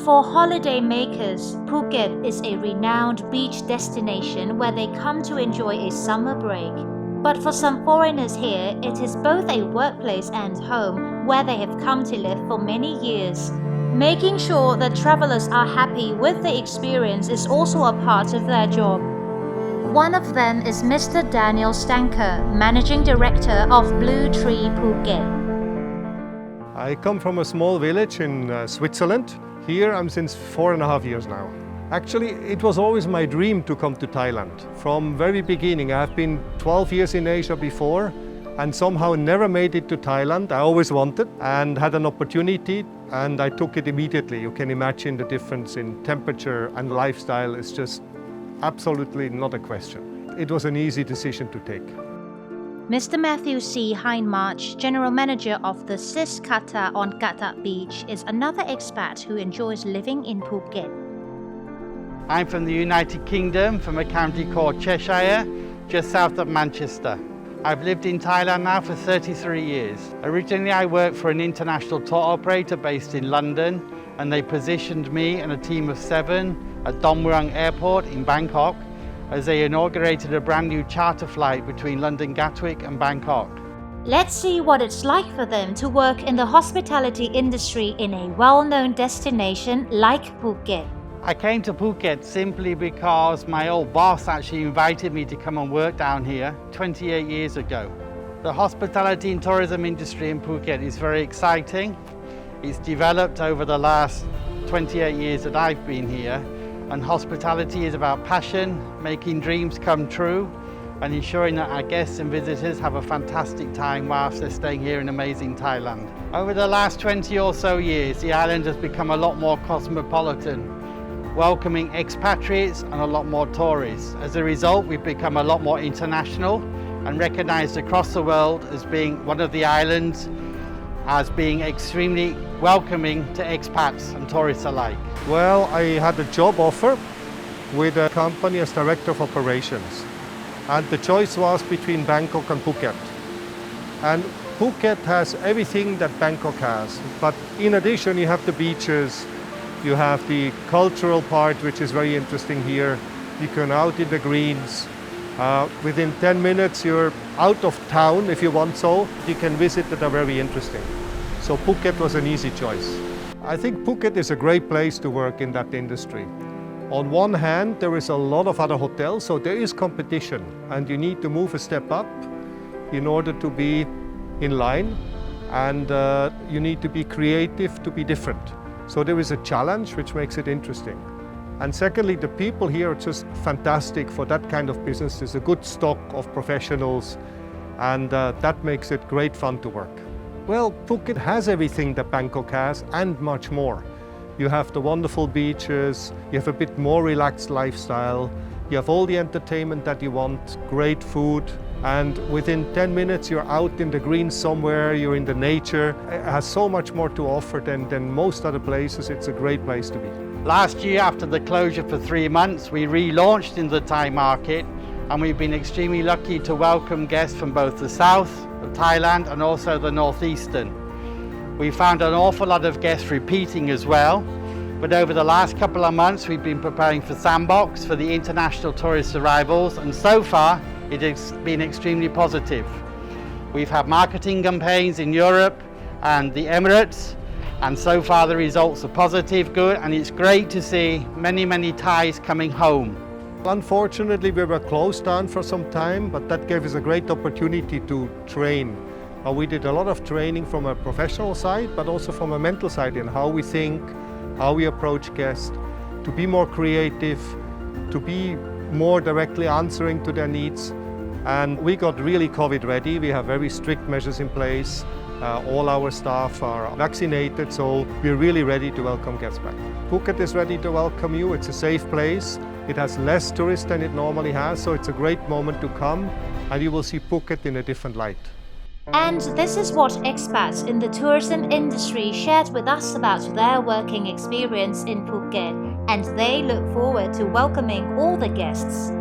For holiday makers, Phuket is a renowned beach destination where they come to enjoy a summer break. But for some foreigners here, it is both a workplace and home where they have come to live for many years. Making sure that travelers are happy with the experience is also a part of their job. One of them is Mr. Daniel Steinke, Managing Director of Blue Tree Phuket. I come from a small village in Switzerland. Here I'm since 4.5 years now. Actually, it was always my dream to come to Thailand. From very beginning, I have been 12 years in Asia before and somehow never made it to Thailand. I always wanted and had an opportunity and I took it immediately. You can imagine the difference in temperature and lifestyle is just absolutely not a question. It was an easy decision to take. Mr. Matthew C. Hindmarch, General Manager of the CIS KATA on KATA Beach, is another expat who enjoys living in Phuket. I'm from the United Kingdom, from a county called Cheshire, just south of Manchester. I've lived in Thailand now for 33 years. Originally I worked for an international tour operator based in London, and they positioned me and a team of 7 at Don Mueang Airport in Bangkok as they inaugurated a brand new charter flight between London Gatwick and Bangkok. Let's see what it's like for them to work in the hospitality industry in a well-known destination like Phuket. I came to Phuket simply because my old boss actually invited me to come and work down here 28 years ago. The hospitality and tourism industry in Phuket is very exciting. It's developed over the last 28 years that I've been here, and hospitality is about passion, making dreams come true, and ensuring that our guests and visitors have a fantastic time whilst they're staying here in amazing Thailand. Over the last 20 or so years, the island has become a lot more cosmopolitan, welcoming expatriates and a lot more tourists. As a result, we've become a lot more international and recognized across the world as being one of the islands as being extremely welcoming to expats and tourists alike. Well, I had a job offer with a company as Director of Operations. And the choice was between Bangkok and Phuket. And Phuket has everything that Bangkok has. But in addition, you have the beaches, you have the cultural part, which is very interesting here. You can out in the greens. Within 10 minutes, you're out of town if you want so. You can visit that are very interesting. So Phuket was an easy choice. I think Phuket is a great place to work in that industry. On one hand, there is a lot of other hotels, so there is competition, and you need to move a step up in order to be in line, and you need to be creative to be different. So there is a challenge which makes it interesting. And secondly, the people here are just fantastic for that kind of business. There's a good stock of professionals, and that makes it great fun to work. Well, Phuket has everything that Bangkok has and much more. You have the wonderful beaches, you have a bit more relaxed lifestyle, you have all the entertainment that you want, great food, and within 10 minutes you're out in the green somewhere, you're in the nature. It has so much more to offer than most other places. It's a great place to be. Last year, after the closure for 3 months, we relaunched in the Thai market, and we've been extremely lucky to welcome guests from both the south of Thailand and also the northeastern. We found an awful lot of guests repeating as well, but over the last couple of months we've been preparing for Sandbox for the international tourist arrivals, and so far it has been extremely positive. We've had marketing campaigns in Europe and the Emirates, and so far the results are positive, good, and it's great to see many Thais coming home. Unfortunately, we were closed down for some time, but that gave us a great opportunity to train. We did a lot of training from a professional side, but also from a mental side in how we think, how we approach guests, to be more creative, to be more directly answering to their needs. And we got really COVID ready. We have very strict measures in place. All our staff are vaccinated, so we're really ready to welcome guests back. Phuket is ready to welcome you. It's a safe place. It has less tourists than it normally has, so it's a great moment to come, and you will see Phuket in a different light. And this is what expats in the tourism industry shared with us about their working experience in Phuket, and they look forward to welcoming all the guests.